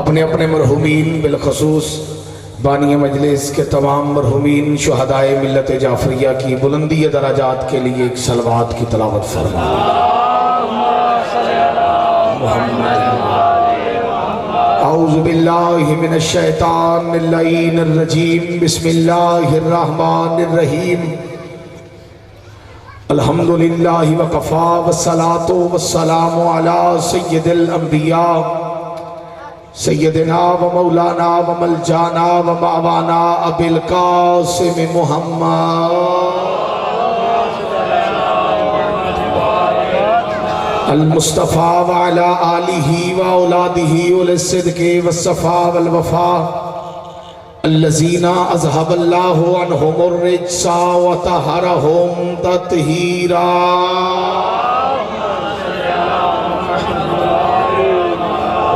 अपने अपने मरहूमीन बिलखसूस बानी मजलिस के तमाम मरहूमीन शुहदाए मिल्लत जाफरिया की बुलंदी दराजात के लिए एक सलवात की तलावत फरमा। औज़ु बिल्लाहि मिनश शैतानिर रजीम बिस्मिल्लाहिर रहमानिर रहीम अल्हम्दुलिल्लाहि व कफ़ा वस्सलातु वस्सलामु अला सय्यिदिल अंबिया सैयदना व मौलाना व मलजाना व मावाना अबिल कासिम मुहम्मद अल मुस्तफ़ा व अला आलिही व औलादिही उल सिद्क़ि व सफ़ा वल वफ़ा अल्लज़ीना अज़हबल्लाहु अन्हुमुर रिज्सा व तहरहुम तत्हीरा।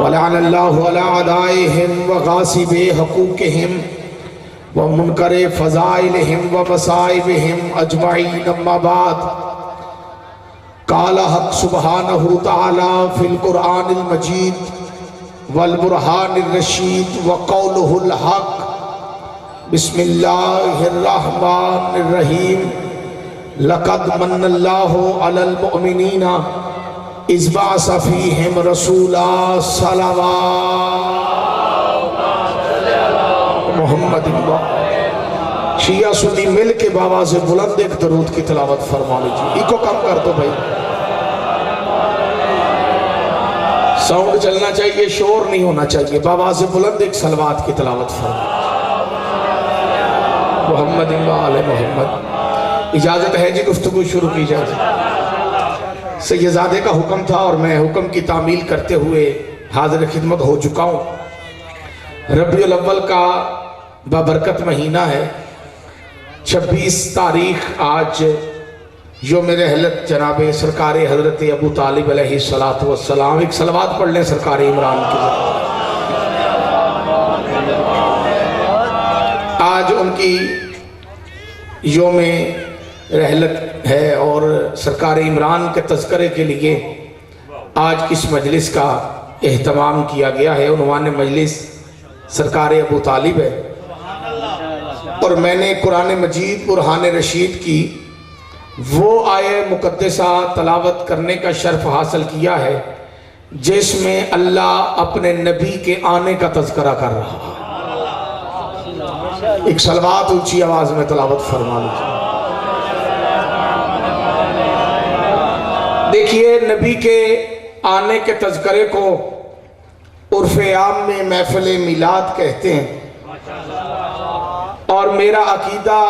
वलअनल्लाहु अला अदाइहिम व गासिबि हक़ूक़िहिम व मुनकरे फ़ज़ाइलिहिम व मसाइबिहिम अजमईन। अम्मा बाद, क़ाल हक़ सुब्हानहु तआला फ़िल क़ुरआनिल मजीद वल बुरहानिर रशीद व क़ौलुहुल हक़। बिस्मिल्लाहिर रहमानिर रहीम। लक़द मन्नल्लाहु अलल मुअमिनीना इज़ बअस फ़ीहिम रसूला मोहम्मद। शिया सुन्नी मिल के बाबा से बुलंद एक दरूद की तिलावत फरमा लीजिए। इको कम कर दो भाई, साउंड चलना चाहिए, शोर नहीं होना चाहिए। बाबा से बुलंद एक सलवात की तिलावत फरमा मोहम्मद मोहम्मद। इजाजत है जी, गुफ्तगू शुरू की जाए। सैयदादे का हुक्म था और मैं हुक्म की तामील करते हुए हाजिर खिदमत हो चुका हूँ। रबीउल अव्वल का बाबरकत महीना है। 26 तारीख आज योम रहलत जनाब सरकार हजरत अबू तालिब अलैहिस्सलातु वस्सलाम। एक सलवात पढ़ लें सरकार इमरान की। आज उनकी योम रहलत है और सरकार इमरान के तज़किरे के लिए आज इस मजलिस का एहतमाम किया गया है। उन्वान मजलिस सरकार अबू तालिब है और मैंने कुरान मजीद बुरहान रशीद की वो आये मुक़द्दसा तलावत करने का शर्फ हासिल किया है जिसमें अल्लाह अपने नबी के आने का तज़किरा कर रहा है। एक सलवात ऊंची आवाज में तलावत फरमा लीजिए। देखिए, नबी के आने के तज़किरे को उर्फ़े आम में महफ़िल मिलाद कहते हैं और मेरा अकीदा,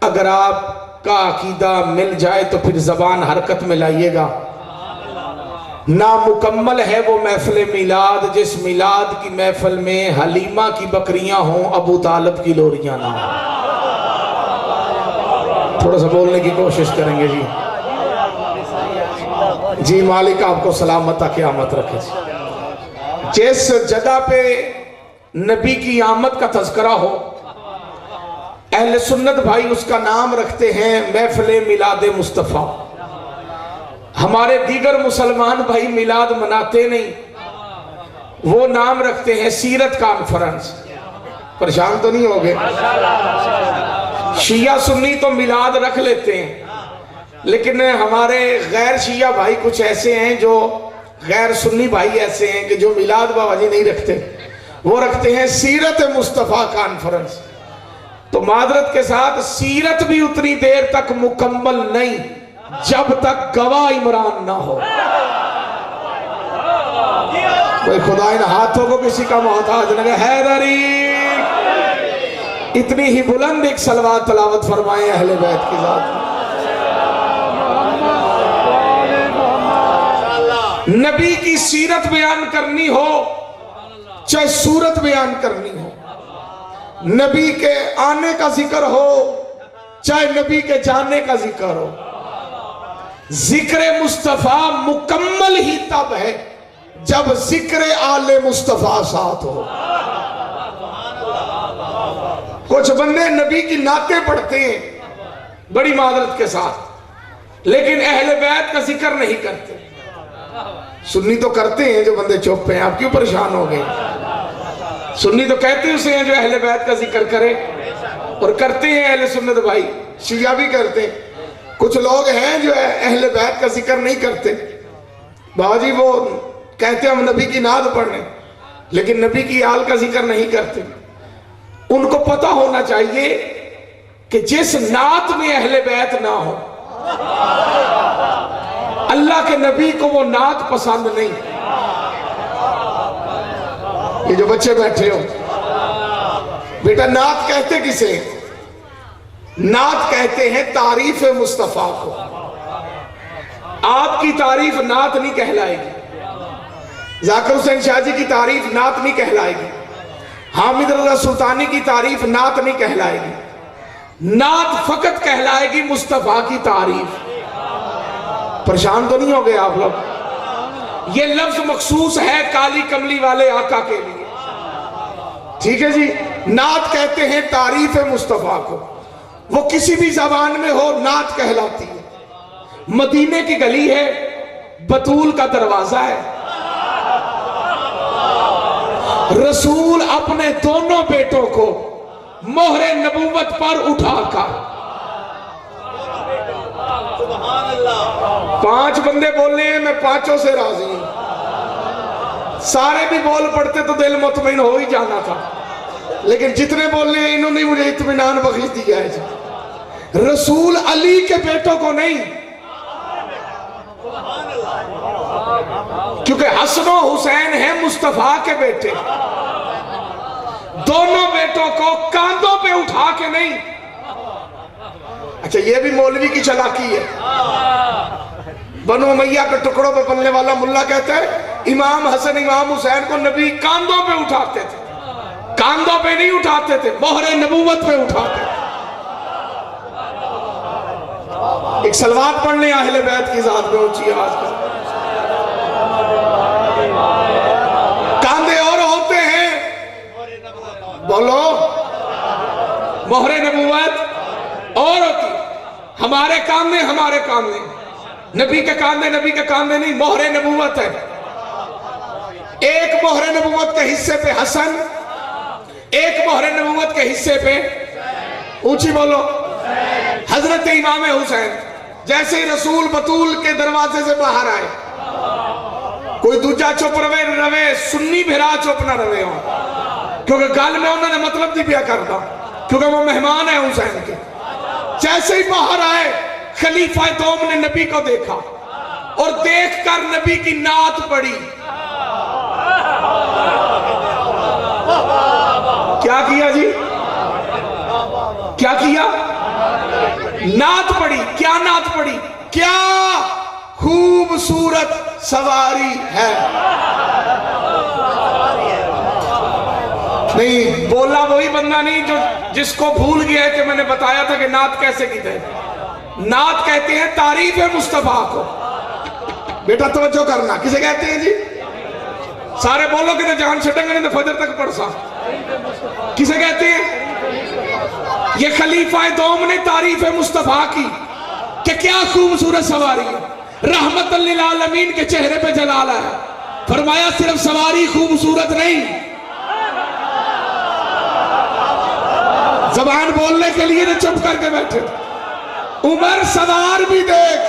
अगर आपका अकीदा मिल जाए तो फिर ज़बान हरकत में लाइएगा। नामुकम्मल है वो महफ़िल मिलाद जिस मिलाद की महफ़िल में हलीमा की बकरियां हों, अबू तालिब की लोरियां ना हों। थोड़ा सा बोलने की कोशिश करेंगे जी। जी मालिक आपको सलामत क़यामत रखे। जिस जगह पे नबी की आमद का तज़किरा हो, अहले सुन्नत भाई उसका नाम रखते हैं महफ़िल मिलाद मुस्तफ़ा। हमारे दीगर मुसलमान भाई मिलाद मनाते नहीं, वो नाम रखते हैं सीरत कॉन्फ्रेंस। परेशान तो नहीं हो गए? शिया सुन्नी तो मिलाद रख लेते हैं, लेकिन हमारे गैर शिया भाई कुछ ऐसे हैं, जो गैर सुन्नी भाई ऐसे हैं कि जो मिलाद बाबाजी नहीं रखते, वो रखते हैं सीरत मुस्तफ़ा कॉन्फ्रेंस। तो मादरत के साथ सीरत भी उतनी देर तक मुकम्मल नहीं जब तक गवाह इमरान ना हो। कोई खुदा इन हाथों को किसी का मोहताज न हैदरी। इतनी ही बुलंद एक सलवात तलावत फरमाए अहले बैत की जात। नबी की सीरत बयान करनी हो, चाहे सूरत बयान करनी हो, नबी के आने का जिक्र हो, चाहे नबी के जाने का जिक्र हो, जिक्र मुस्तफा मुकम्मल ही तब है जब जिक्र आले मुस्तफा साथ हो। कुछ बंदे नबी की नाते पढ़ते हैं बड़ी मादरत के साथ, लेकिन अहले बैत का जिक्र नहीं करते। सुन्नी तो करते हैं जो बंदे चुप हैं, आप क्यों परेशान हो गए? सुन्नी तो कहते उसे हैं जो अहले बैत का जिक्र करे, और करते हैं अहले सुन्नत भाई, शिया भी करते हैं। कुछ लोग हैं जो अहले बैत का जिक्र नहीं करते, बाजी वो कहते हम नबी की नाद पढ़ने, लेकिन नबी की आल का जिक्र नहीं करते। उनको पता होना चाहिए कि जिस नात में अहले बैत ना हो, अल्लाह के नबी को वो नात पसंद नहीं। ये जो बच्चे बैठे हो, बेटा नात कहते किसे? नात कहते हैं तारीफ मुस्तफा को। आपकी तारीफ नात नहीं कहलाएगी, जाकिर हुसैन शाह जी की तारीफ नात नहीं कहलाएगी, हामिद रजा सुल्तानी की तारीफ नात नहीं कहलाएगी। नात फकत कहलाएगी मुस्तफा की तारीफ। परेशान तो नहीं हो गए आप लोग? ये लफ्ज मखसूस है काली कमली वाले आका के लिए, ठीक है जी। नात कहते हैं तारीफ मुस्तफा को, वो किसी भी जबान में हो नात कहलाती है। मदीने की गली है, बतूल का दरवाजा है, रसूल अपने दोनों बेटों को मोहरे नबूवत पर उठाकर, 5 बंदे बोले हैं, मैं 5 से राजी हूं। सारे भी बोल पड़ते तो दिल मुतमईन हो ही जाना था, लेकिन जितने बोलने हैं इन्होंने मुझे इत्मीनान बख्श दिया है। रसूल अली के बेटों को नहीं, क्योंकि हसन और हुसैन है मुस्तफा के बेटे। दोनों बेटों को कांधों पे उठा के नहीं। अच्छा, ये भी मौलवी की चालाकी है। बनो उमैया के टुकड़ों पे पलने वाला मुल्ला कहता है इमाम हसन इमाम हुसैन को नबी कांधों पे उठाते थे। कांधों पे नहीं उठाते थे, मोहरे नबूवत पे उठाते। एक सलवात पढ़ने अहले बैत की जात में ऊंची आवाज कर। कांधे और होते हैं, बोलो, मोहरे नबूवत और होती। हमारे कांधे हमारे कांधे, नबी के कांधे नबी के कांधे नहीं, मोहरे नबूवत है। एक मोहरे नबूवत के हिस्से पे हसन, एक मोहरे नबूवत के हिस्से पे, ऊंची बोलो, हजरत इमाम हुसैन। जैसे ही रसूल बतूल के दरवाजे से बाहर आए, कोई दूजा चुप रवे, सुन्नी भिरा चुप ना रवे हो, क्योंकि गल में उन्होंने मतलब नहीं पिया करता, क्योंकि वो मेहमान है हुसैन के। जैसे ही बाहर आए, खलीफा दोम ने नबी को देखा और देखकर नबी की नात पड़ी। क्या किया जी? क्या किया? नात पड़ी। क्या नात पड़ी? क्या खूबसूरत सवारी है। नहीं, बोला वही बंदा नहीं जो जिसको भूल गया है कि मैंने बताया था कि नात कैसे की थे। नात कहते हैं तारीफ है मुस्तफा को। बेटा तवज्जो करना, किसे कहते हैं जी? सारे बोलो कि जान छटेंगे नहीं तो फजर तक पढ़ सा। किसे कहते हैं? ये खलीफा दोम ने तारीफ है मुस्तफा की कि क्या खूबसूरत सवारी है। रहमत लिल आलमीन के चेहरे पे जलाल है। फरमाया सिर्फ सवारी खूबसूरत नहीं, जबान बोलने के लिए ना चुप करके बैठे। उमर सवार भी देख,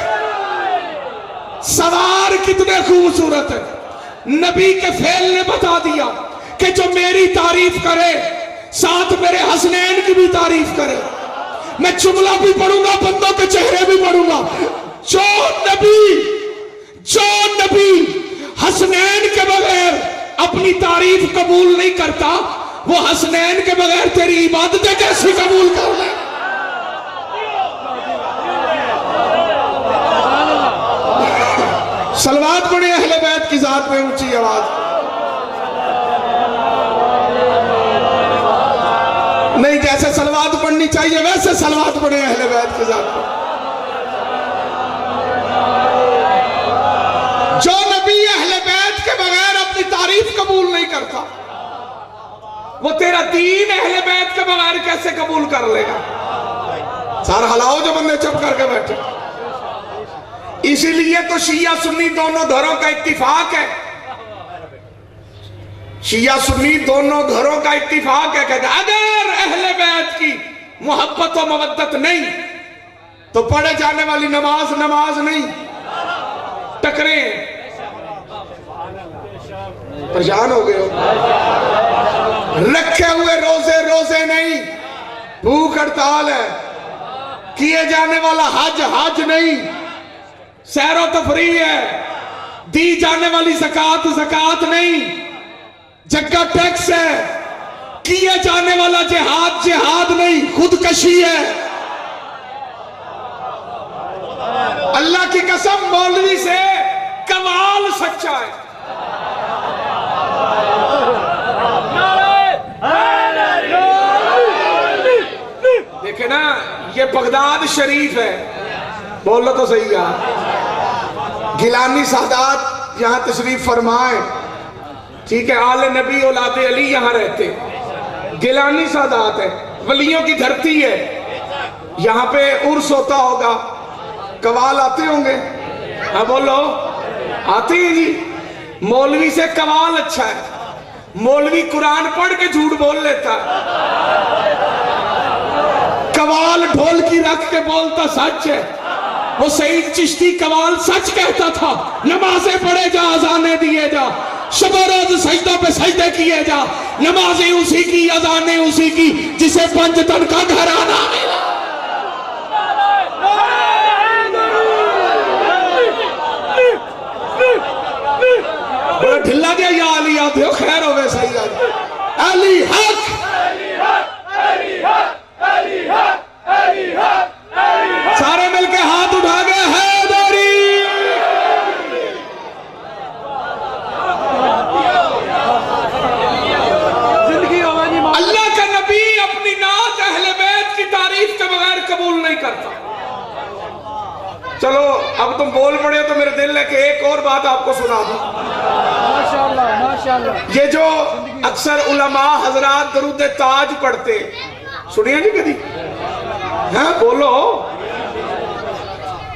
सवार कितने खूबसूरत है। नबी के फेल ने बता दिया कि जो मेरी तारीफ करे साथ मेरे हसनैन की भी तारीफ करे। मैं जुमला भी पढ़ूंगा, बंदों के चेहरे भी पढ़ूंगा। जो नबी हसनैन के बगैर अपनी तारीफ कबूल नहीं करता, वो हसनैन के बगैर तेरी इबादतें कैसे कबूल कर ले? सलवात पढ़े अहले बैत की जात में ऊंची आवाज। नहीं, जैसे सलवात पढ़नी चाहिए वैसे सलवात पढ़े अहले बैत की जात में। जो नबी अहले बैत के बगैर अपनी तारीफ कबूल नहीं करता, वो तेरा दीन अहले बैत के बगैर कैसे कबूल कर लेगा? सारा हलाओ जो बंदे चुप करके बैठे। इसीलिए तो शिया सुन्नी दोनों घरों का इत्तिफाक है, शिया सुन्नी दोनों घरों का इत्तिफाक है। कहते अगर अहले बैत की मोहब्बत और मवद्दत नहीं तो पढ़े जाने वाली नमाज नमाज नहीं। टकरे परेशान हो गए हो, रखे हुए रोजे रोजे नहीं, भूख हड़ताल है, किए जाने वाला हज हज नहीं, सैरो तफरीह है, दी जाने वाली ज़कात ज़कात नहीं, जक्का टैक्स है, किए जाने वाला जिहाद जिहाद नहीं, खुदकशी है। अल्लाह की कसम मौलवी से कमाल सच्चा है। देखे ना, ये बगदाद शरीफ है, बोलो तो सही यार। गिलानी सादात यहां तशरीफ फरमाए, ठीक है, आले नबी औलादे अली यहां रहते। गिलानी सादात है, वलियों की धरती है, यहां पे उर्स होता होगा, कवाल आते होंगे। हाँ बोलो, आते हैं जी। मौलवी से कवाल अच्छा है, मौलवी कुरान पढ़ के झूठ बोल लेता है, कवाल ढोल की रख के बोलता सच है। वो सईद चिश्ती कवाल सच कहता था, नमाजें पढ़े जा, अजाने दिए जा, शबो रोज सजदों पे सजदे किए जा, नमाजें उसी की अजाने उसी की जिसे पंचतन का घराना मिला। बड़ा ढिल्ला गया या अली आते हो, खैर हो गए सही अली हक, सारे मिलके हाथ उठा गए हैदरी। अल्लाह का नबी अपनी नात अहले बैत की तारीफ के बगैर कबूल नहीं करता। चलो अब तुम बोल पड़े हो तो मेरे दिल है कि एक और बात आपको सुना दूं। माशाअल्लाह माशाअल्लाह। ये जो अक्सर उलमा हजरात दरूद ताज पढ़ते, सुनिए नहीं कभी? हाँ बोलो,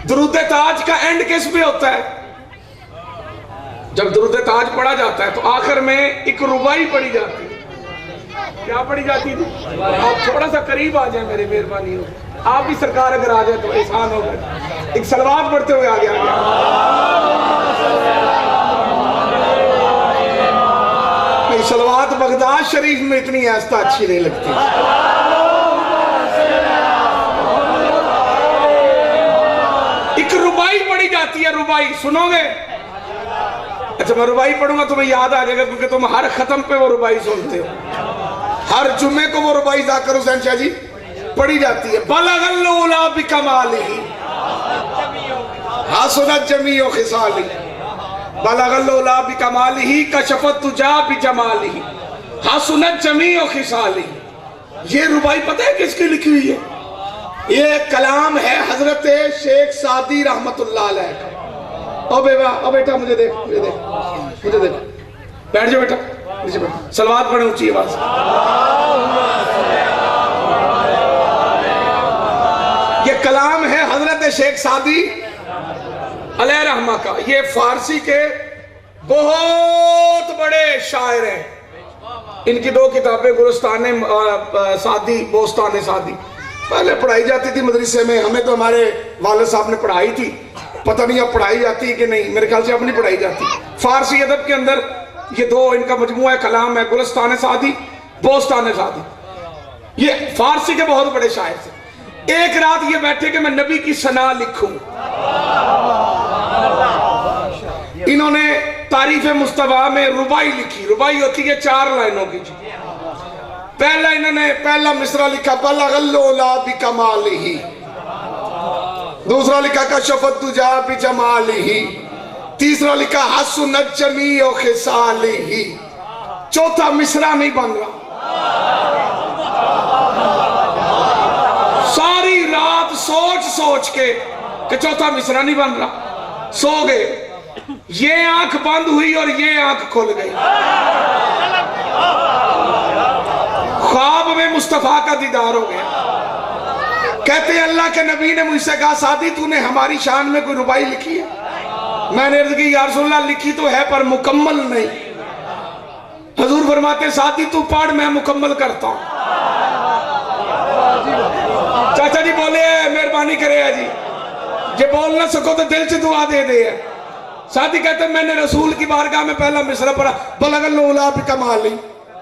दरूद ताज का एंड किस पे होता है? जब दरूद ताज पढ़ा जाता है तो आखिर में एक रुबाई पढ़ी जाती है। क्या पढ़ी जाती थी? आप थोड़ा सा करीब आ जाए, मेरी मेहरबानी हो, आप भी सरकार अगर आ जाए तो एहसान होगा। एक सलवात पढ़ते हुए आगे आ गया। नहीं, सलवात बगदाद शरीफ में इतनी आस्था अच्छी नहीं लगती। एक रुबाई पढ़ी जाती है, रुबाई सुनोगे? अच्छा मैं रुबाई पढ़ूंगा तुम्हें याद आ जाएगा, क्योंकि तुम हर खत्म पे वो रुबाई सुनते हो। हर जुम्मे को वो रुबाई जाकर हुसैन शाह जी पढ़ी जाती है। बलगल्लुला बिकमालिही हासुनत जमीउ खिसाली, बलगल्लुला बिकमालिही कशफत तुजा बिजमालिही हासुनत जमीउ खिसाली। ये रुबाई पता है किसकी लिखी हुई है? ये कलाम है हजरत शेख सादी रहमतुल्लाह अलैह का। ओ बेबा, ओ बेटा मुझे देख, मुझे देख, मुझे देख, बैठ जाओ बेटा, नीचे बैठ, सलवात पढ़े ऊंची आवाज। ये कलाम है हजरत शेख सादी अलैह रहमा का। ये फारसी के बहुत बड़े शायर हैं। इनकी दो किताबें गुलिस्तान सादी, बोस्तान सादी, पहले पढ़ाई जाती थी मदरसे में। हमें तो हमारे वालिद साहब ने पढ़ाई थी, पता नहीं अब पढ़ाई जाती है कि नहीं, मेरे ख्याल से अब नहीं पढ़ाई जाती। फारसी अदब के अंदर ये दो इनका मजमुआ कलाम है, गुलिस्तान सादी, बोस्तान सादी। ये फारसी के बहुत बड़े शायर थे। एक रात ये बैठे कि मैं नबी की सना लिखूं। इन्होंने तारीफ मुस्तफा में रुबाई लिखी। रुबाई होती है 4 लाइनों की। पहला इन्होंने पहला मिसरा लिखा बलगल्लुला बिकमालिही, दूसरा लिखा कशफत तुजा बिजमालिही, तीसरा लिखा हसुनत जमीउ खिसालिही, चौथा मिसरा नहीं बन रहा। सारी रात सोच सोच के कि चौथा मिसरा नहीं बन रहा, सो गए। ये आंख बंद हुई और ये आंख खुल गई। ख्वाब में मुस्तफा का दीदार हो गया। कहते हैं अल्लाह के नबी ने मुझसे कहा सादी तूने हमारी शान में कोई रुबाई लिखी है? मैंने अर्ज की या रसूलल्लाह लिखी तो है पर मुकम्मल नहीं। हजूर फरमाते सादी तू पढ़ मैं मुकम्मल करता हूं। चाचा जी बोले मेहरबानी करे जी, जे बोल ना सको तो दिल से दुआ दे दे। सादी कहते मैंने रसूल की बारगाह में पहला मिसरा पढ़ा, बलगल्लुला बिकमाली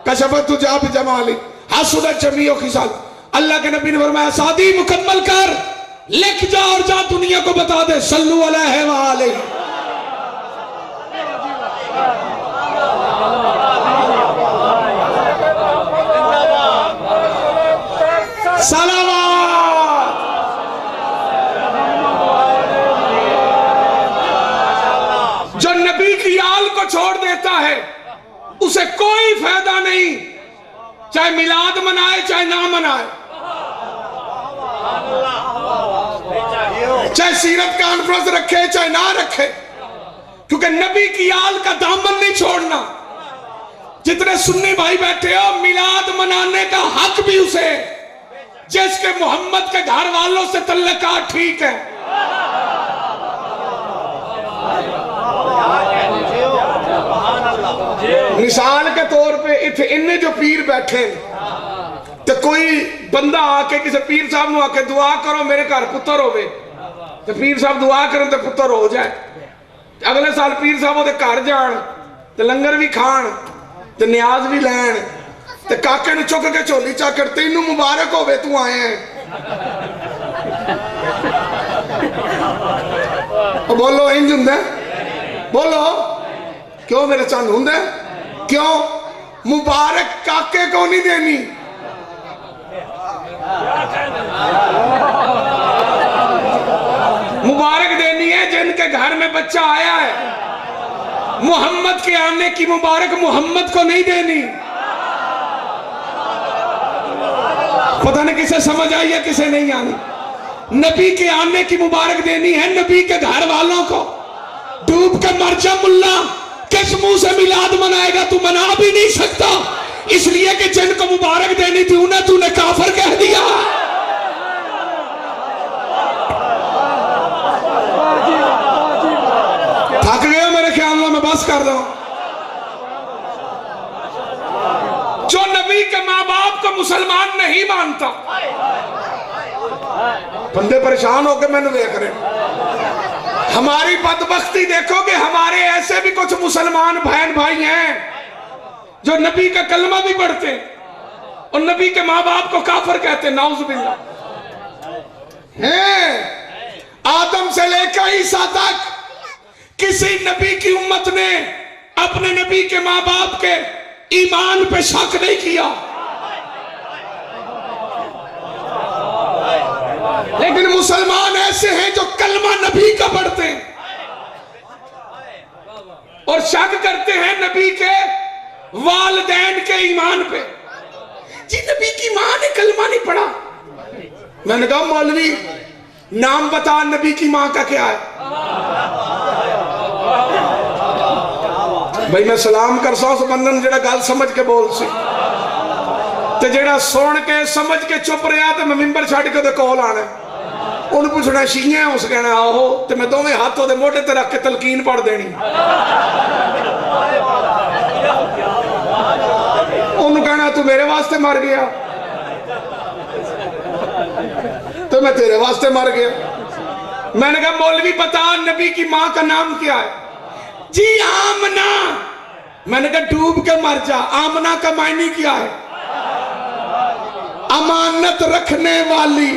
कशफत जा बिजमाली हसुदत जमीओ खिसाल। अल्लाह के नबी ने फरमाया सादी मुकम्मल कर, लिख जा और जा दुनिया को बता दे सल्लु अलैहि व अलैहि। सलावत। जो नबी की आल को छोड़ देता है उसे कोई फायदा नहीं, चाहे मिलाद मनाए चाहे ना मनाए, चाहे सीरत कॉन्फ्रेंस रखे चाहे ना रखे, क्योंकि नबी की आल का दामन नहीं छोड़ना। जितने सुन्नी भाई बैठे हो, मिलाद मनाने का हक भी उसे, जिसके मोहम्मद के घर वालों से तल्लुकात ठीक है। मिसाल के तौर पे इतने इन्ने जो पीर बैठे तो कोई बंदा आके किसी पीर साहब ने आके दुआ करो मेरे घर पुत्र होवे, तो पीर साहब दुआ करें तो पुत्र हो जाए। अगले साल पीर साहब ओदे घर जान तो लंगर भी खान तो न्याज भी लैन, तो काके नु चुक के झोली चाकर तेनू मुबारक होवे तू आए हैं। बोलो इंज हुंदा? बोलो क्यों मेरे चंद हुंदा? क्यों मुबारक काके को नहीं देनी? मुबारक देनी है जिनके घर में बच्चा आया है। मोहम्मद के आने की मुबारक मोहम्मद को नहीं देनी। पता नहीं किसे समझ आई है किसे नहीं आनी। नबी के आने की मुबारक देनी है नबी के घर वालों को। डूब के मर जा मुल्ला, किस मुंह से मिलाद मनाएगा? तू मना भी नहीं सकता, इसलिए कि जिनको मुबारक देनी थी उन्हें तूने काफिर कह दिया। थक गया मेरे ख्याल में, मैं बस कर दूं। जो नबी के माँ बाप को मुसलमान नहीं मानता, बंदे परेशान होकर मैंने देख रहे। हमारी बदबख्ती देखो कि हमारे ऐसे भी कुछ मुसलमान बहन भाई हैं जो नबी का कलमा भी पढ़ते और नबी के माँ बाप को काफिर कहते। नाउजुबिल्लाह। हैं आदम से लेकर ईसा तक किसी नबी की उम्मत ने अपने नबी के माँ बाप के ईमान पे शक नहीं किया, लेकिन मुसलमान ऐसे हैं जो कलमा नबी का पढ़ते हैं और शक करते हैं नबी के वालिदैन के ईमान पे। जी नबी की मां ने कलमा नहीं पढ़ा। मैंने कहा मौलवी नाम बता नबी की मां का क्या है? भाई मैं सलाम कर सा उस बंदन जेड़ा गल समझ के बोल सी, ते जेड़ा सुन के समझ के चुप रहा तो मैं मिंबर छड़ के कोल आना, उन्हें पूछना शीया उस कहना आहो, तो मैं दोवें हाथ ओदे मोढे ते रख के तलकीन पढ़ देनी। उन्हें कहना तू मेरे वास्ते मर गया तो मैं तेरे वास्ते मर गया। मैंने कहा मौलवी बता नबी की मां का नाम क्या है? जी आमना। मैंने कहा डूब के मर जा। आमना का मायने क्या है? अमानत रखने वाली।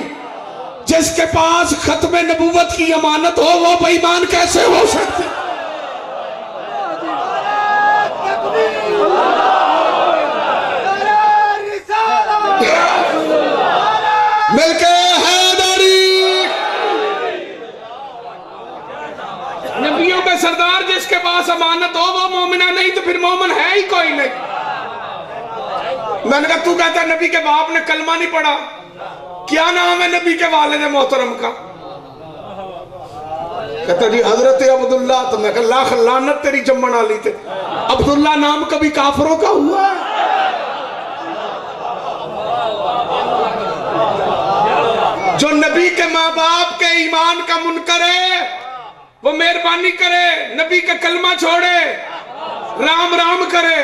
जिसके पास खत्मे नबूवत की अमानत हो वो बेईमान कैसे हो सकते? मिलके हैदरी। नबियों के सरदार जिसके पास अमानत हो वो मोमिना नहीं तो फिर मोमिन है ही कोई नहीं। मैंने कहा तू कहता नबी के बाप ने कलमा नहीं पढ़ा, क्या नाम है नबी के वालिद मोहतरम का? कहता जी हजरत अब्दुल्ला। तो मैं कहा लाख लानत तेरी जम्मन वाली थे, अब्दुल्ला नाम कभी काफरों का हुआ है? जो नबी के माँ बाप के ईमान का मुनकर है, वो मेहरबानी करे नबी का कलमा छोड़े, राम राम करे।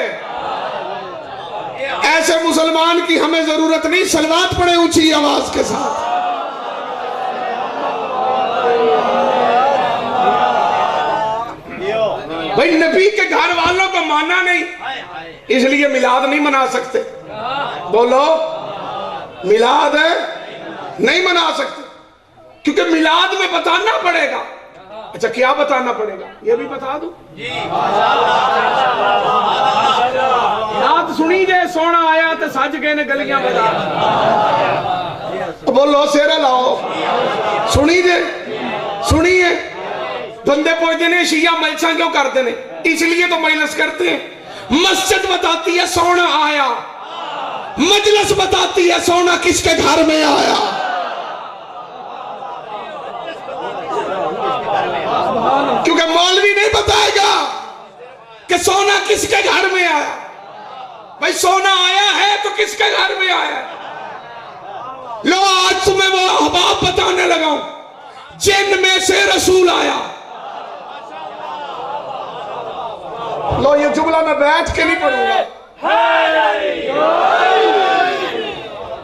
ऐसे मुसलमान की हमें जरूरत नहीं। सलवात पढ़े ऊंची आवाज के साथ। भाई नबी के घर वालों को माना नहीं, इसलिए मिलाद नहीं मना सकते। बोलो, मिलाद नहीं मना सकते, क्योंकि मिलाद में बताना पड़ेगा। अच्छा, क्या बताना पड़ेगा ये भी बता दूं। रात सुनी जे सोना आया तो सज गए ने गलियां बजा। बोलो, शेरा लाओ। सुनी जे, सुनिए। बंदे पूछते ने शिया मजलिसां क्यों करते हैं? इसलिए तो मजलिस करते हैं। मस्जिद बताती है सोना आया, मजलिस बताती है सोना किसके घर में आया। क्योंकि मौलवी नहीं बताएगा कि सोना किसके घर में आया। भाई सोना आया है तो किसके घर में आया? लो, आज तुम्हें वो अहबाब बताने लगा, जिन में से रसूल आया। लो, ये जुमला मैं बैठ के नहीं पढ़ूंगा,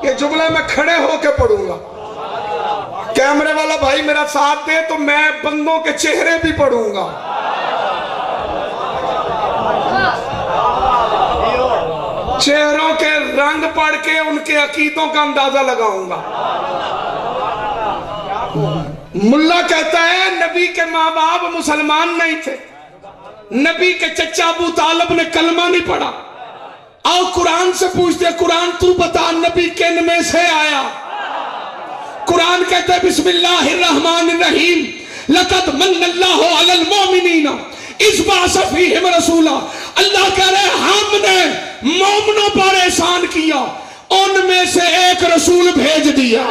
ये जुमला मैं खड़े होके पढ़ूंगा। कैमरे वाला भाई मेरा साथ दे तो मैं बंदों के चेहरे भी पढ़ूंगा। चेहरों के रंग पढ़ के उनके अकीदों का अंदाजा लगाऊंगा। मुल्ला कहता है नबी के माँ बाप मुसलमान नहीं थे, नबी के चचा अबू तालिब ने कलमा नहीं पढ़ा। आओ कुरान से पूछते, कुरान तू बता नबी किन में से आया? कुरान कहते हैं बिस्मिल्लाहिर्रहमानिर्रहीम, लक़द मन्नल्लाहु अलल मोमिनीना इज़ बअसा फ़ीहिम रसूला। अल्लाह कह रहे हमने मोमिनों पर एहसान किया, उनमें से एक रसूल भेज दिया।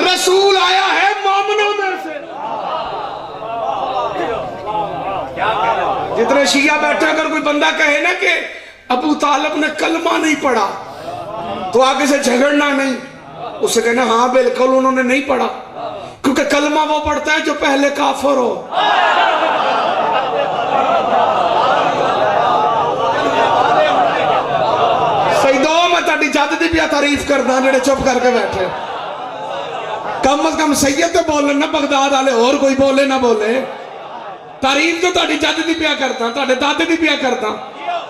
रसूल आया है मोमिनों में से। जितने शिया बैठे, अगर कोई बंदा कहे ना कि अबू तालिब ने कलमा नहीं पढ़ा, तो आगे से झगड़ना नहीं, उससे कहना हाँ बिल्कुल उन्होंने नहीं पढ़ा, क्योंकि कलमा वो पढ़ता है जो पहले काफिर हो। सही दो, मैं ताड़ी जद दी भी तारीफ करदा जेड़े चुप करके बैठे। कम से कम सैयद तो बोले ना, बगदाद वाले और कोई बोले ना बोले। तारीफ तो ताड़ी जद दी पिया करता, ताड़े दादे दी पिया करता,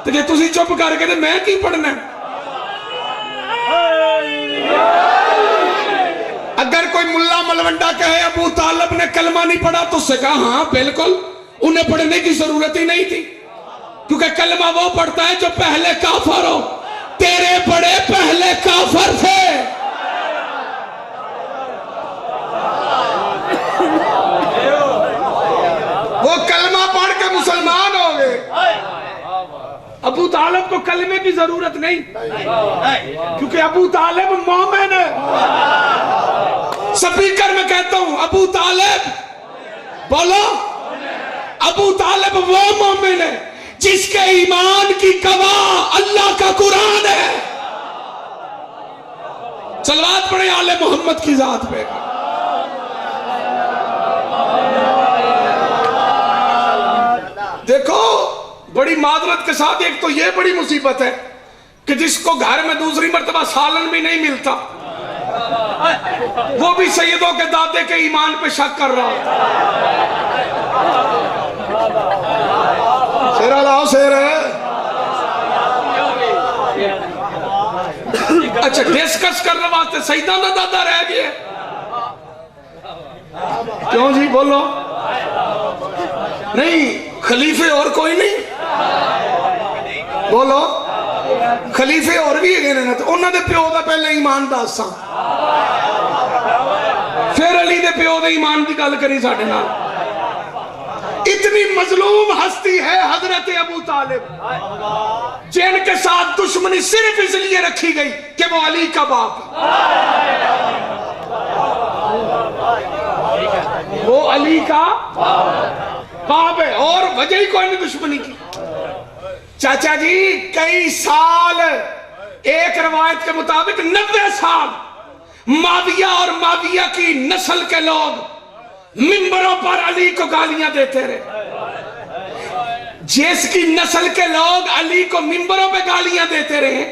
तो जे तुसी चुप करके तो मैं की पढ़ना? अगर कोई मुल्ला मलवंडा कहे अबू तालिब ने कलमा नहीं पढ़ा, तो उससे कहा हाँ बिल्कुल उन्हें पढ़ने की जरूरत ही नहीं थी, क्योंकि कलमा वो पढ़ता है जो पहले काफिर हो। तेरे बड़े पहले काफिर थे। वो कलमा पढ़ के मुसलमान हो गए। अबू तालिब को कलमे की जरूरत नहीं, क्योंकि अबू तालिब मोमिन है। स्पीकर में कहता हूं अबू तालिब, बोलो, अबू तालिब वो मोमिन है जिसके ईमान की गवाह अल्लाह का कुरान है। सलवात पढ़े आले मोहम्मद की जात पे। देखो, बड़ी मादरत के साथ एक तो ये बड़ी मुसीबत है कि जिसको घर में दूसरी मर्तबा सालन भी नहीं मिलता, वो भी सैयदों के दादे के ईमान पे शक कर रहा है। शेरा लाओ, शेर है। अच्छा, डिस्कस करने वास्ते सईदा का दादा रह गया। क्यों जी, बोलो। नहीं, खलीफे और कोई नहीं? बोलो, खलीफे और भी है ना, तो उन्होंने प्यो का पहले ईमान दस, फिर अली दे प्यो दे ईमान की गल करी साडे नाल। इतनी मजलूम हस्ती है हजरत अबू तालिब, जिनके साथ दुश्मनी सिर्फ इसलिए रखी गई कि वो अली का बाप, वो अली का बाप है, और वजह ही कोई नहीं दुश्मनी की। चाचा जी कई साल, एक रवायत के मुताबिक 90 साल माविया और माविया की नस्ल के लोग मिंबरों पर अली को गालियां देते रहे। जिसकी नस्ल के लोग अली को मिंबरों पे गालियां देते रहे,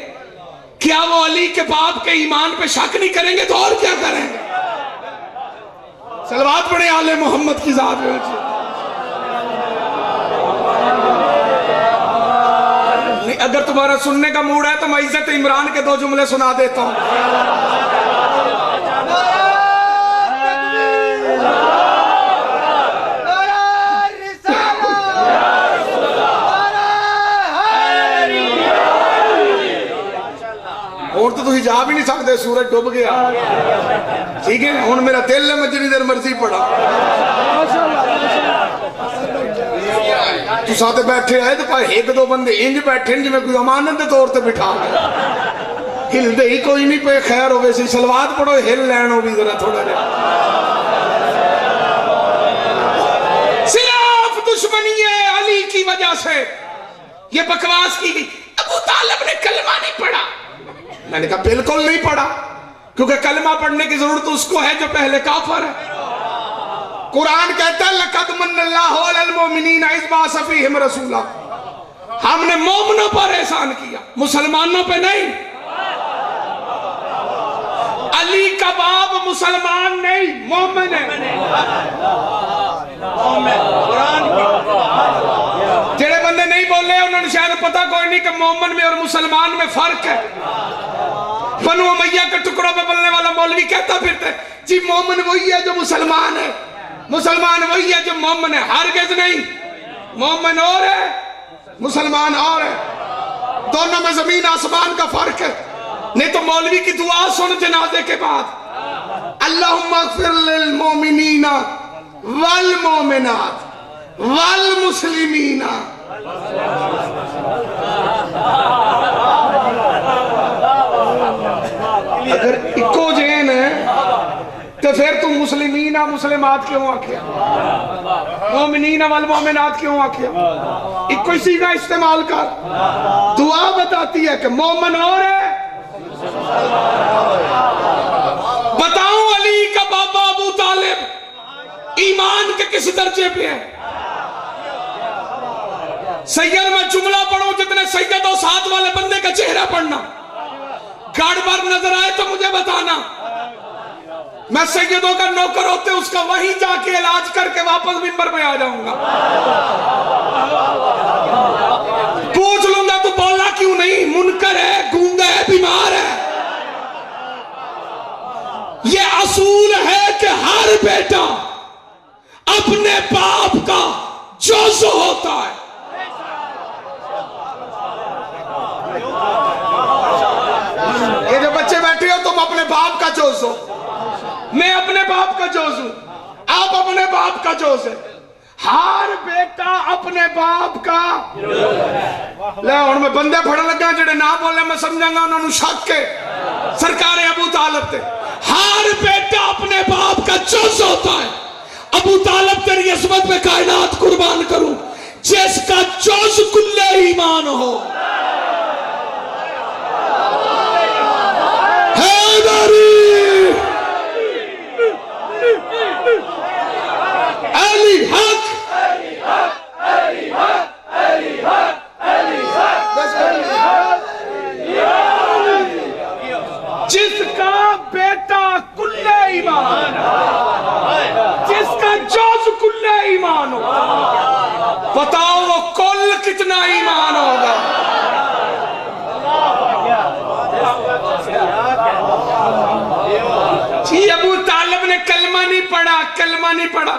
क्या वो अली के बाप के ईमान पे शक नहीं करेंगे तो और क्या करेंगे? सलवात पढ़े आले मोहम्मद की जात में। नहीं, अगर तुम्हारा सुनने का मूड है तो मैं इज्जत इमरान के 2 जुमले सुना देता हूं। और तो तुम जा भी नहीं सकते, सूरज डूब गया। ठीक है, हुण मेरा दिल है, मैं जितनी देर मर्जी पढ़ा। तू साथ बैठे आए तो भाई 1-2 बंदे इंज बैठे जिवें कोई अमानत के तौर पर बिठा हिलते ही कोई नहीं पे। खैर हो सी सलवात पढ़ो, हिल लैन भी जरा थोड़ा जा। सिर्फ दुश्मनी है अली की वजह से ये बकवास की गई। अबू तालिब ने कलमा नहीं पढ़ा। मैंने कहा बिल्कुल नहीं पढ़ा, क्योंकि कलमा पढ़ने की जरूरत उसको है जो पहले काफर है। कुरान कहता है लक़द मन्नल्लाहु अलल मुमिनीना इज़ बअस फ़ीहिम रसूला। हमने मोमिनों पर एहसान किया, मुसलमानों पे नहीं। अली का बाप मुसलमान नहीं, मोमिन है। जेड़े बंदे नहीं बोले उन्होंने शायद पता कोई नहीं कि मोमिन में और मुसलमान में फर्क है। बनु उमैया के टुकड़ों पे बोलने वाला मौलवी कहता फिरते जी मोमिन वही है जो मुसलमान है, मुसलमान वही है जो मोमिन है। हरगिज़ नहीं, मोमिन और है, मुसलमान और है। दोनों में जमीन आसमान का फर्क है। नहीं तो मौलवी की दुआ सुन जनाजे के बाद, अल्लाहुम्मा अग़फ़िर लिल मोमिनीना वल मोमिनात वल मुस्लिमीना। अगर इको जेन है तो फिर तू मुस्लिमीना मुस्लिमात क्यों आखिया, मोमिनीना वल मोमिनात क्यों आखिया? इको इसी का इस्तेमाल कर। दुआ बताती है कि मोमिन और है। बताऊं अली का बाबा अबू तालिब ईमान के किस दर्जे पे है? सैयद में जुमला पढ़ो जितने सैयद और साथ वाले बंदे का चेहरा पढ़ना। गड़बड़ नजर आए तो मुझे बताना। मैं सैयदों का नौकर होते उसका वहीं जाके इलाज करके वापस मिंबर पे आ जाऊंगा। पूछ लूंगा तू बोला क्यों नहीं? मुनकर है, गूंगा है, बीमार है। ये असूल है कि हर बेटा अपने बाप का जुज़ होता है। ये जो बच्चे बैठे हो तुम अपने बाप का जुज़ हो, मैं अपने बाप का जुज़ हूं, आप अपने बाप का जुज़ है। हर बेटा अपने बाप का। ले हुण मैं बंदे फड़न लगा जेड़े ना बोले, मैं समझांगा उन्होंने शक है सरकार अबू तालिब ते। हर बेटा अपने बाप का जुज़ होता है। अबू तालिब तेरी इस्मत पे कायनात कुर्बान करूं, जिसका जुज़ कुल्ले ईमान हो। अली हक, जिसका बेटा कुल्ले ईमान, जिसका जुज़ कुल्ले ईमान हो। बताओ वो कुल कितना ईमान होगा? जी अबू तालिब ने कलमा नहीं पढ़ा, कलमा नहीं पढ़ा।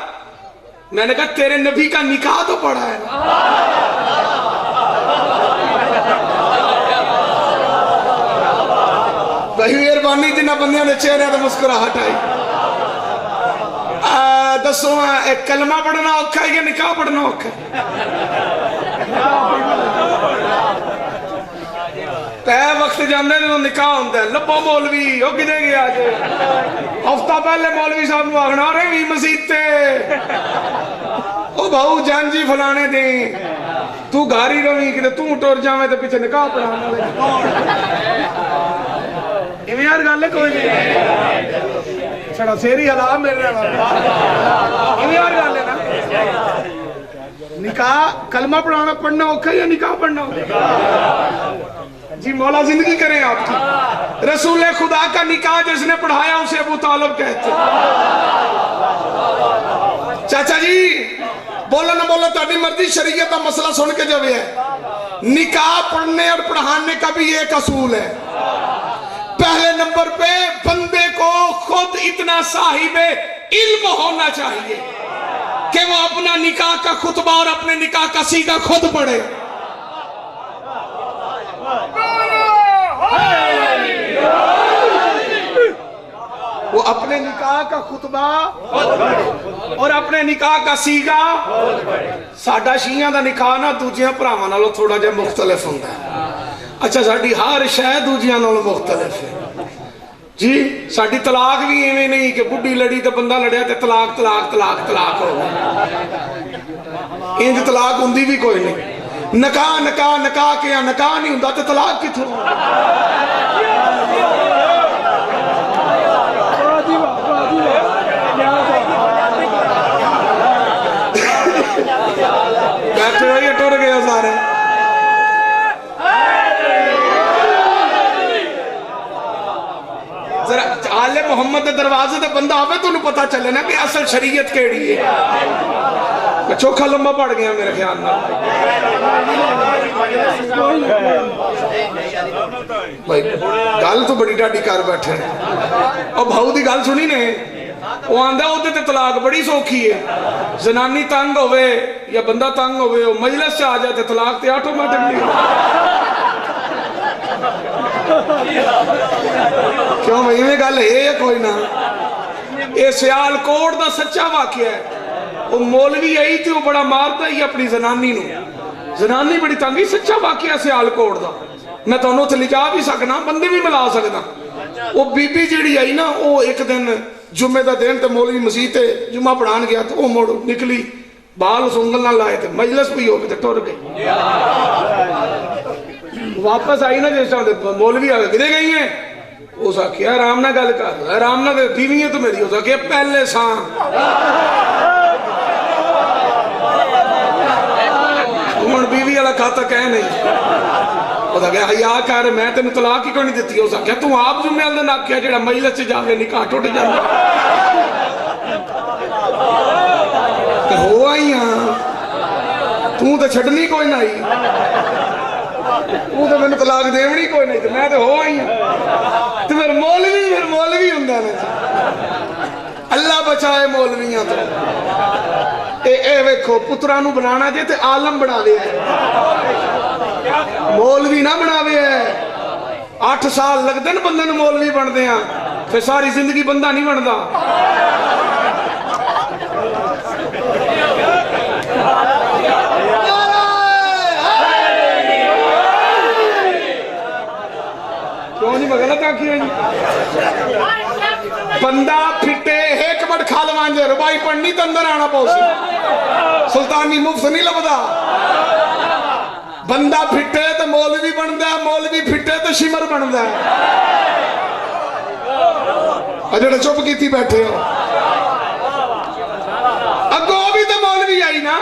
मैंने कहा तेरे नबी का निकाह तो पढ़ा है ना। बड़ी मेहरबानी जिन्होंने बंदे ने चेहरे पर मुस्कुराहट आई। दसो एक कलमा पढ़ना औखा है या निकाह पढ़ना औखा है? तै वक्त जाने जो निकाह होंगे लब्बो मौलवी वो किधे गया जे? हफ्ता पहले मौलवी साहब ने आखना अरे भी मसीते ओ भाऊ जानजी फलाने दे तू घर ही रही कि तू टुर जावे तो पीछे निकाह पढ़ाने वाले यार गल कोई नहीं छड़ा सेरी हला मेरे यार गल है ना निकाह कलमा पढ़ाना पढ़ना औखा या निकाह पढ़ना जी मौला जिंदगी करें आपकी रसूल खुदा का निकाह जिसने पढ़ाया उसे अबू तालिब कहते। चाचा जी बोलो ना बोलो ताड़ी मर्जी शरीयत का मसला सुन के जब है निकाह पढ़ने और पढ़ाने का भी एक असूल है। पहले नंबर पे बंदे को खुद इतना साहिबे इल्म होना चाहिए कि वो अपना निकाह का खुतबा और अपने निकाह का सीगा खुद पढ़े। वो अपने निकाह का खुतबा और अपने निकाह का सीगा। साडा शिया का निकाह ना दूजिया भरावां नालों थोड़ा जिहा मुख्तलिफ हुंदा है। अच्छा साडी हर शै दूजिया नालों मुख्तलिफ है जी। साडी तलाक भी इवें नहीं कि बुढ़ी लड़ी तो बंदा लड़िया तो तलाक तलाक तलाक तलाक हो गई। इंज तलाक हुंदी भी कोई नहीं। नकाह नकाह नकाह के नकाह नहीं हुंदा तो तलाक कित्थों? बैठे हो टुर गए सारे। जरा आले मोहम्मद के दरवाजे ते बंदा आवे तो पता चले ना कि असल शरीयत केड़ी है। चोखा लंबा पड़ गया मेरे ख्याल में भाई। गल तो बड़ी ढाडी कर बैठे और भाऊ की गल सुनी ने वो आंदा ओदे ते तलाक बड़ी सौखी है। जनानी तंग होवे या बंदा तंग होवे मजलिस च आ जाए तो तलाक ते ऑटोमेटिकली। क्यों भाई में गल है कोई ना। ये सियालकोट का सच्चा वाकया है। वो मौलवी आई तो बड़ा मारता ही अपनी जनानी नूं। जनानी बड़ी तंग ही सच्चा वाकया सियालकोट का। मैं तुहानूं उत्थे लिजा भी सकना बंदे भी मिला सकदा। वो बीबी जिहड़ी आई ना वो एक दिन जुम्मे का दिन तो मौलवी मसीह ते जुम्मा पढ़ान गया तो वो मुड़ निकली बाल सुंगल ना लाए थे मजलिस भी हो गई तो टुर गई। वापस आई ना जिस टाइम मौलवी आ किधे गई है उस आखिया आराम ना गल कर आराम ना बीवी है तो मेरी उस आखिया पहले सां हुण बीवी वाला खाता कह नहीं हया कर मैं तेन तलाक ही क्यों नहीं दी। उस आख्या तू आप जुम्मे वाले दिन आख्या जो मजलिस च जाके निकाह टुट जाता हो आई हाँ तू तो छड्डनी कोई ना आई तू तो मैंने तलाक देवनी कोई नहीं तो मैं तो हो आई हाँ। तो फिर मौलवी हुंदा ना अल्लाह बचाए मौलवियां तो। ए वेखो पुत्रा नूं बनाना जे ते आलम बनावे मौलवी ना बनावे। 8 साल लगते न बंदे नूं मौलवी बनदे आ फिर सारी जिंदगी बंदा नहीं बनता। क्यों नहीं मैं गलत आखी है बंदा फिटे एक मिनट खाल मांझे रुबाई पढ़नी तो अंदर आना पौसी सुल्तानी मुफ्त नहीं लभदा। बंदा फिटे तो मौलवी बनता है मौलवी फिटे तो शिमर बनता है। जो चुप की बैठे हो अगो भी तो मौलवी आई ना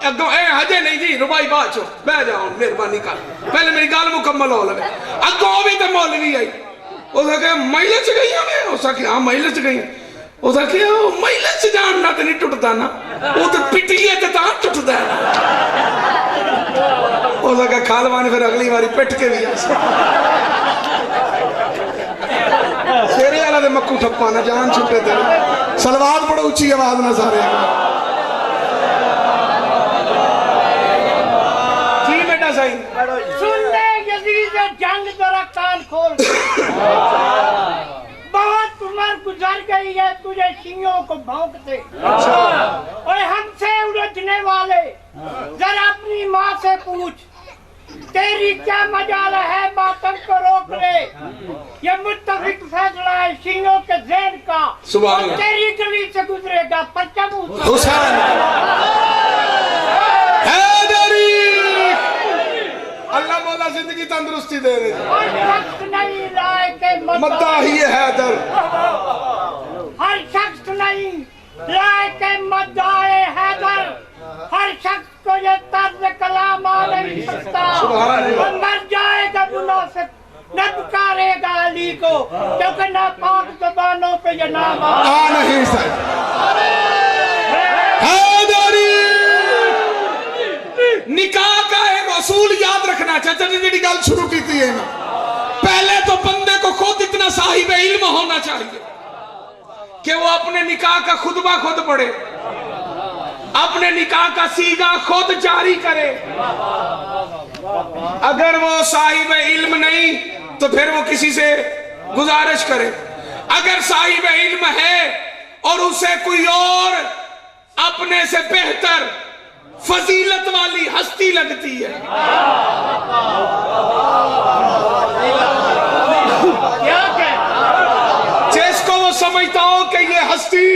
अगो हजे नहीं जी रुबाई बाद चो बह जाओ मेहरबानी कर पहले मेरी गल मुकम्मल हो लगे। अगो भी तो मौलवी आई उसके महिला च गई उसके हाँ महिला च गई उसके महिला च जानना तो नहीं टुटता ना वो तो पिटिए तो टुटता है। उसका खालवानी फिर अगली बारी पिट के भी शेरे वाला दे मक्कू ठप्पा ना जान छुटे तेरे सलवार बड़ा उच्ची आवाज ना सारे जी बेटा सही सुन ले यजीद जंग जरा कान खोल बहुत उम्र गुजर गई है तुझे शियों को भौंकते और हमसे उलझने वाले जरा अपनी माँ से पूछ तेरी क्या मजाल है बातों को रोक ले। ये मुत्तफिक फैसला है शियों के ज़हन का और तेरी गली से गुजरेगा परचम हुसैन हैदरी तंदुरुस्ती दे रहे हैं। हर शख्स नहीं राय के मद्दा ही हैदर, हर शख्स नहीं राय के मद्दाए हैदर, हर शख्स को ये तर्ज कलाम आ नहीं सकता। वो मर जाएगा गुनाह से, न पुकारेगा अली को, क्योंकि नापाक ज़बानों पे ये नाम आ नहीं सकता। हैदरी निकाह का एक असूल याद रखना। चाचा जी जी गल शुरू की थी ना, पहले तो बंदे को खुद इतना साहिब इल्म होना चाहिए कि वो अपने निकाह का खुतबा खुद पढ़े, अपने निकाह का सीगा खुद जारी करे। अगर वो साहिब इल्म नहीं तो फिर वो किसी से गुजारिश करे। अगर साहिब इल्म है और उसे कोई और अपने से बेहतर फजीलत वाली हस्ती लगती है, जिसको वो समझता हो कि ये हस्ती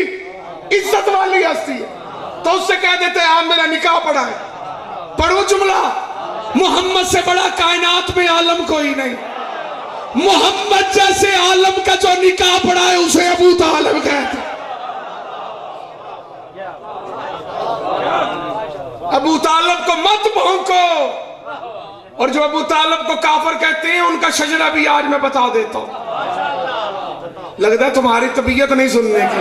इज्जत वाली हस्ती है, तो उससे कह देते हैं आप मेरा निकाह पढ़ा है। पढ़ो जुमला, मोहम्मद से बड़ा कायनात में आलम कोई नहीं। मोहम्मद जैसे आलम का जो निकाह पढ़ा है उसे अबू तालिब कहते हैं। अबू तालिब को मत भौंको, और जो अबू तालिब को काफिर कहते हैं उनका शजरा भी आज मैं बता देता हूं। लगता है तुम्हारी तबीयत नहीं सुनने की।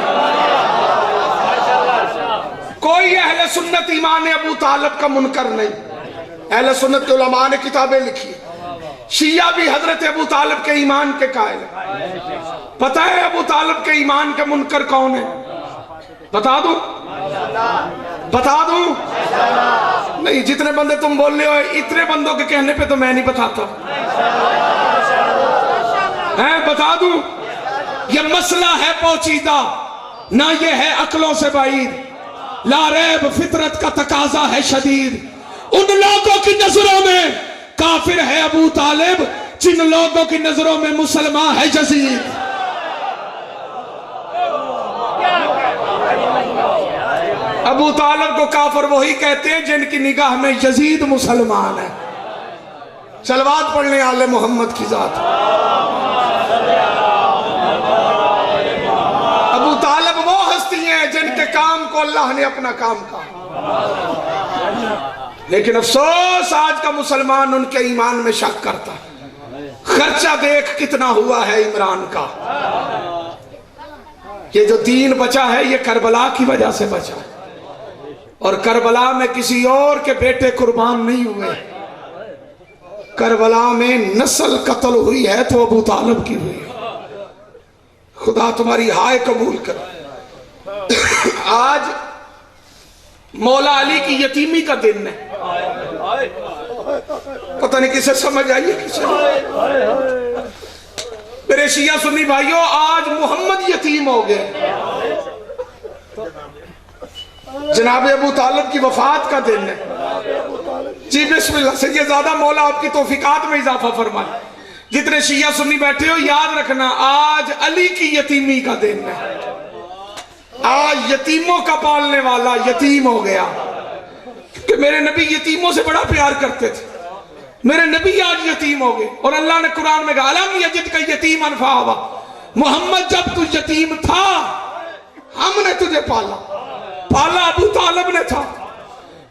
कोई अहले सुन्नत ईमान अबू तालिब का मुनकर नहीं। अहले सुन्नत के उलमा ने किताबें लिखी, शिया भी हजरत अबू तालिब के ईमान के कायल है। पता है अबू तालिब के ईमान के मुनकर कौन है? बता दूं? बता दूं? नहीं, जितने बंदे तुम बोल रहे हो इतने बंदों के कहने पे तो मैं नहीं बताता। हैं, बता दूं? ये मसला है पोचीदा, ना ये है अकलों से बाईद। लारेब फितरत का तकाजा है शदीद। उन लोगों की नजरों में काफिर है अबू तालिब, जिन लोगों की नजरों में मुसलमान है यजीद। अबू तालिब को काफिर वही कहते हैं जिनकी निगाह में यजीद मुसलमान है। सलवात पढ़ने वाले मोहम्मद की जात। अबू तालिब वो हस्ती हैं जिनके काम को अल्लाह ने अपना काम कहा। लेकिन अफसोस आज का मुसलमान उनके ईमान में शक करता है। खर्चा देख कितना हुआ है इमरान का। ये जो दीन बचा है ये करबला की वजह से बचा है, और करबला में किसी और के बेटे कुर्बान नहीं हुए। करबला में नस्ल कत्ल हुई है तो अबू तालिब की हुई है। खुदा तुम्हारी हाय कबूल कर। आज मौला अली की यतीमी का दिन है। पता नहीं किसे समझ आई है किसे। मेरे शिया सुन्नी भाइयों, आज मोहम्मद यतीम हो गए। जनाब अबू तालिब की वफात का दिन है। जी बिस्मिल्लाह से ये ज्यादा मौला आपकी तौफीकात में इजाफा फरमाए। जितने शिया सुन्नी बैठे हो याद रखना, आज अली की यतीमी का दिन है। आज यतीमों का पालने वाला यतीम हो गया। कि मेरे नबी यतीमों से बड़ा प्यार करते थे। मेरे नबी आज यतीम हो गए, और अल्लाह ने कुरान में कहा अलम यजिद का यतीम अनफावा। मोहम्मद जब तू यतीम था हमने तुझे पाला। पाला अबू तालिब ने था,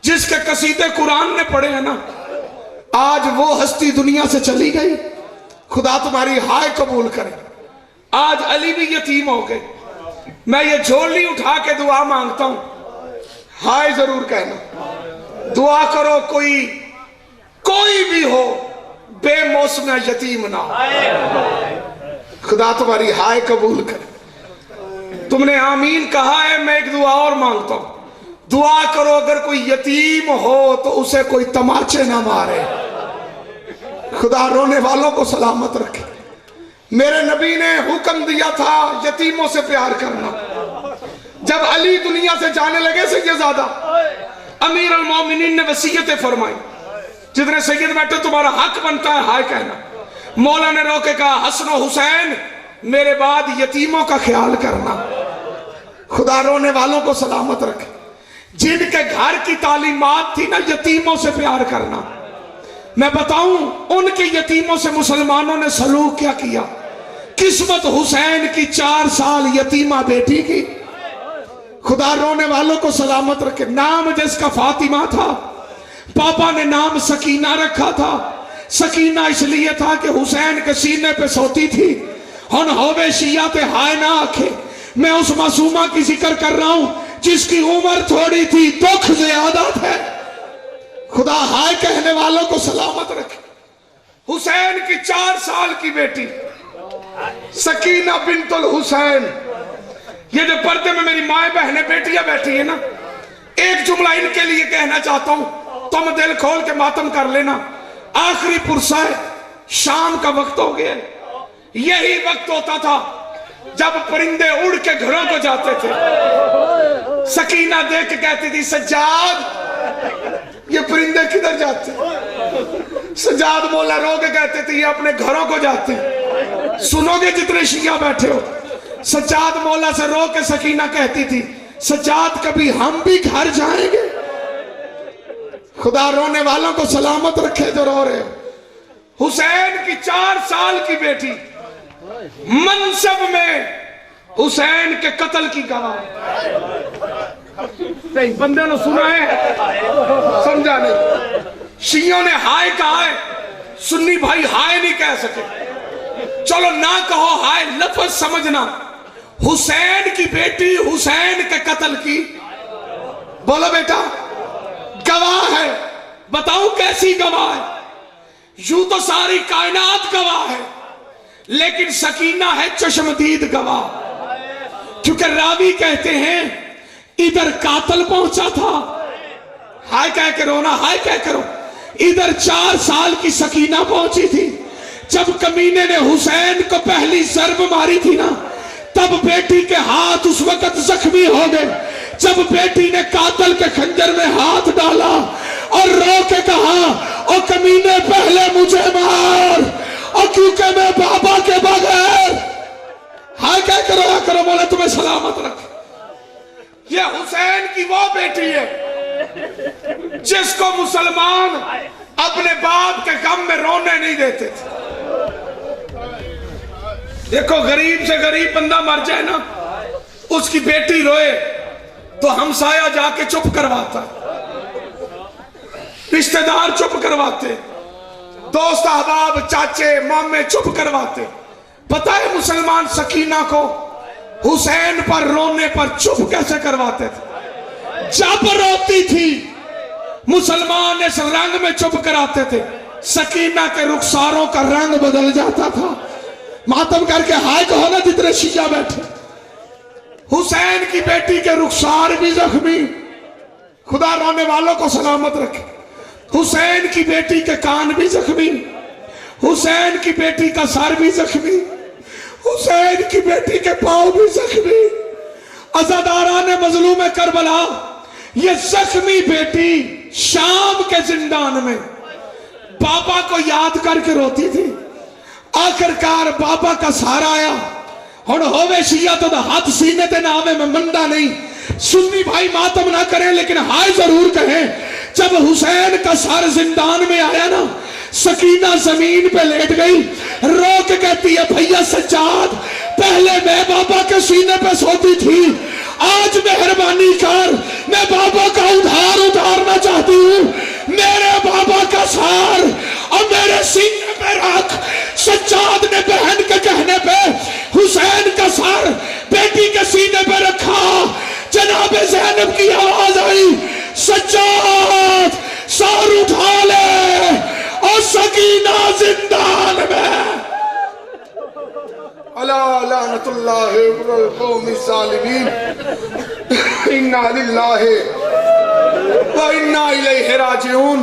जिसके कसीदे कुरान ने पढ़े हैं ना। आज वो हस्ती दुनिया से चली गई। खुदा तुम्हारी हाय कबूल करे। आज अली भी यतीम हो गए। मैं ये झोली उठा के दुआ मांगता हूं, हाय जरूर कहना। दुआ करो कोई भी हो बेमौसम यतीम ना हो। खुदा तुम्हारी हाय कबूल करे। तुमने आमीन कहा है, मैं एक दुआ और मांगता हूं। दुआ करो अगर कोई यतीम हो तो उसे कोई तमाचे ना मारे। खुदा रोने वालों को सलामत रखे। मेरे नबी ने हुक्म दिया था यतीमों से प्यार करना। जब अली दुनिया से जाने लगे सैयदजादा, अमीर अल मोमिनीन ने वसीयतें फरमाई। जितने सैयद बैठे तुम्हारा हक बनता है हाय कहना। मौला ने रोके कहा हसन हुसैन मेरे बाद यतीमों का ख्याल करना। खुदा रोने वालों को सलामत रखे। जिनके घर की तालीमात थी ना यतीमों से प्यार करना। मैं बताऊं उनके यतीमों से मुसलमानों ने सलूक क्या किया। किस्मत हुसैन की 4 साल यतीमा बेटी की, खुदा रोने वालों को सलामत रखे। नाम जिसका फातिमा था, पापा ने नाम सकीना रखा था। सकीना इसलिए था कि हुसैन के सीने पे सोती थी। हुन होवे शिया ते हाय ना आखे। मैं उस मासूमा की जिक्र कर रहा हूं जिसकी उम्र थोड़ी थी, दुख ज्यादा थे। खुदा हाय कहने वालों को सलामत रखे। हुसैन की 4 साल की बेटी सकीना बिनतुल हुसैन। ये जो पर्दे में मेरी माए बहनें बेटियां बैठी है ना, एक जुमला इनके लिए कहना चाहता हूं, तुम दिल खोल के मातम कर लेना। आखिरी पुरसा है, शाम का वक्त हो गया। यही वक्त होता था जब परिंदे उड़ के घरों को जाते थे। सकीना देख के कहती थी, सज्जाद ये परिंदे किधर जाते? सज्जाद मौला रो के कहते थे, ये अपने घरों को जाते। सुनोगे जितने शिया बैठे हो, सज्जाद मौला से रो के सकीना कहती थी, सज्जाद कभी हम भी घर जाएंगे। खुदा रोने वालों को सलामत रखे जो रो रहे। हुसैन की 4 साल की बेटी मनसब में हुसैन के कत्ल की गवाह। नहीं बंदे ने सुना है, समझा नहीं। शियों ने हाय कहा है, सुन्नी भाई हाय नहीं कह सके। चलो ना कहो हाय, लफ्ज समझना। हुसैन की बेटी हुसैन के कत्ल की, बोलो बेटा, गवाह है। बताओ कैसी गवाह है? यूं तो सारी कायनात गवाह है, लेकिन सकीना है चश्मदीद गवाह। क्योंकि रावी कहते हैं इधर कातल पहुंचा था, हाय कह के रोना, हाय कह करो। इधर 4 साल की सकीना पहुंची थी। जब कमीने ने हुसैन को पहली जर्ब मारी थी ना, तब बेटी के हाथ उस वक्त जख्मी हो गए। जब बेटी ने कातल के खंजर में हाथ डाला और रो के कहा, ओ कमीने पहले मुझे मार, और क्योंकि मैं बाबा के बगैर, हाय क्या करो बोले तुम्हें सलामत रखे। ये हुसैन की वो बेटी है जिसको मुसलमान अपने बाप के गम में रोने नहीं देते थे। देखो गरीब से गरीब बंदा मर जाए ना, उसकी बेटी रोए तो हमसाया जाके चुप करवाता, रिश्तेदार चुप करवाते, दोस्त अहबाब चाचे मामे चुप करवाते। पता है मुसलमान सकीना को हुसैन पर रोने पर चुप कैसे करवाते थे? जब रोती थी मुसलमान इस रंग में चुप कराते थे, सकीना के रुखसारों का रंग बदल जाता था। मातम करके हाय कहो ना जितने शिया बैठे। हुसैन की बेटी के रुखसार भी जख्मी, खुदा रोने वालों को सलामत रखे। हुसैन की बेटी के कान भी जख्मी, हुसैन की बेटी का सर भी जख्मी, हुसैन की बेटी के पांव भी जख्मी। अज़ादारा ने मजलूम करबला, ये जख्मी बेटी शाम के जिंदान में बाबा को याद करके रोती थी। आखिरकार बाबा का सहारा आया। हुण होवे शिया तो हाथ सीने ते ना आवे, मैं मंदा नहीं। सुन्नी भाई मातम ना करें, लेकिन हाय जरूर कहें। जब हुसैन का सर जिंदान में आया ना, सकीना जमीन पे लेट गई, रो के कहती है, भैया सज्जाद पहले मैं बाबा के सीने पे सोती थी, आज मेहरबानी कर, मैं बाबा का उधार उतारना चाहती हूँ। मेरे बाबा का सर और मेरे सीने पे रख। सज्जाद ने बहन के कहने पे हुसैन का सर बेटी के सीने पे रखा। जनाबे ज़ैनब की आवाज आई, सज्जाद सर उठा ले, और सकीना जिंदान में। अला लानतुल्लाहि वल कौमि ज़ालिमीन, इन्ना लिल्लाहि व इन्ना इलैहि राजिऊन।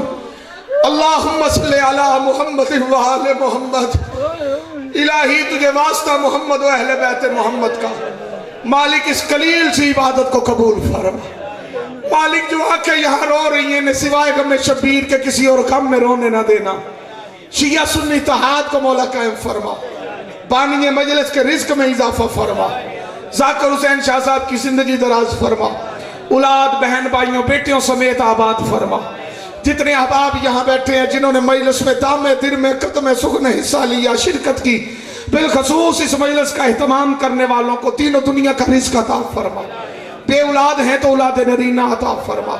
अल्लाहुम्मा सल्लि अला मुहम्मद व आले मुहम्मद। इलाही तुझे वास्ता मोहम्मद व अहले बैत मोहम्मद का। मालिक इस कलील सी इबादत को कबूल फरमा। मालिक जो आंखें यहाँ रो रही हैं, सिवाय गम शबीर के किसी और गम में रोने ना देना। शिया सुन्नी इत्तेहाद को मौला कायम फरमा। बानिए मजलिस के रिज्क में इजाफा फरमा। जाकिर हुसैन शाह साहब की जिंदगी दराज फरमा। औलाद बहन भाइयों बेटियों समेत आबाद फरमा। जितने अहबाब यहाँ बैठे हैं जिन्होंने मजलिस में दामे दिल में कदम सुख ने हिस्सा लिया, शिरकत की, बिलखसूस इस मजलिस का एहतमाम करने वालों को तीनों दुनिया का रिज़्क अता फरमा। बे औलाद हैं तो औलाद नरीना अता फरमा।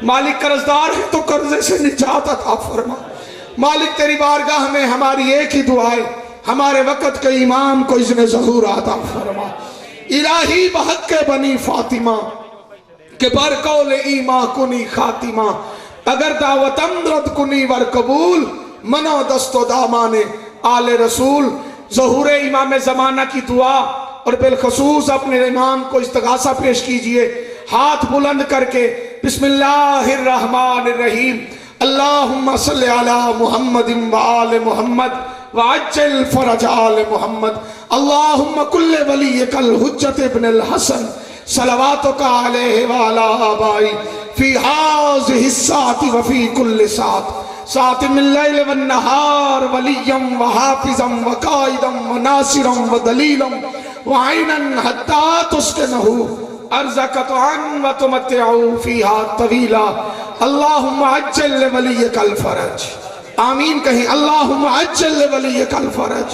मालिक कर्जदार है तो कर्जे से निजात अता फरमा। मालिक तेरी बारगाह में हमारी एक ही दुआ है, हमारे वक़्त के इमाम को इज़्न ज़हूर अता फरमा। इलाही बहक के बनी फातिमा के बर कौल ईमा कुनी खातिमा, अगर दावतम रद कुनी वर कबूल मनो दस्तो दामाने आले रसूल। ज़हूर इमाम ज़माना की दुआ और बिलखसूस अपने इमाम को इस्तगासा पेश कीजिए, हाथ बुलंद करके बिस्मिल्लाहिर्रहमानिर्रहीम। अल्लाहुम्मा सल्लि अला मुहम्मदिन व आले मुहम्मद व अज्जिल फरज आले मुहम्मद। अल्लाहुम्मा कुल्ले वलियकल हुज्जत इब्नुल हसन सलवातुका अलैहि व अला आबाई फी हाज़िहि साति व फी कुल्लि सात साति मिन लैल व नहार वलियम व हाफिज़म व काइदम व नासिरम व दलीलम व ऐनन हत्ता तुस्किनहु अर्ज़क़तअन व तुमत्तिअहु फीहा तवीला। अल्लाहुम्मा अज्जिल वलियकल फरज। आमीन कहें। अल्लाहुम्मा अज्जिल वलियकल फरज।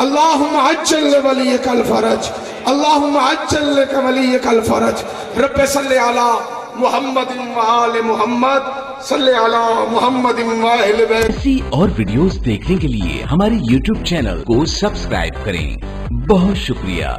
अल्लाहुम्मा अज्जिल वलियकल फरज। अल्लाहुम्मा अज्जिल वलियकल फरज। रब्बे सल्लि अला मुहम्मदिन व आले मुहम्मद सल्लि अला मुहम्मदिन व अहले बैत। ऐसी और वीडियोस देखने के लिए हमारे YouTube चैनल को सब्सक्राइब करें। बहुत शुक्रिया।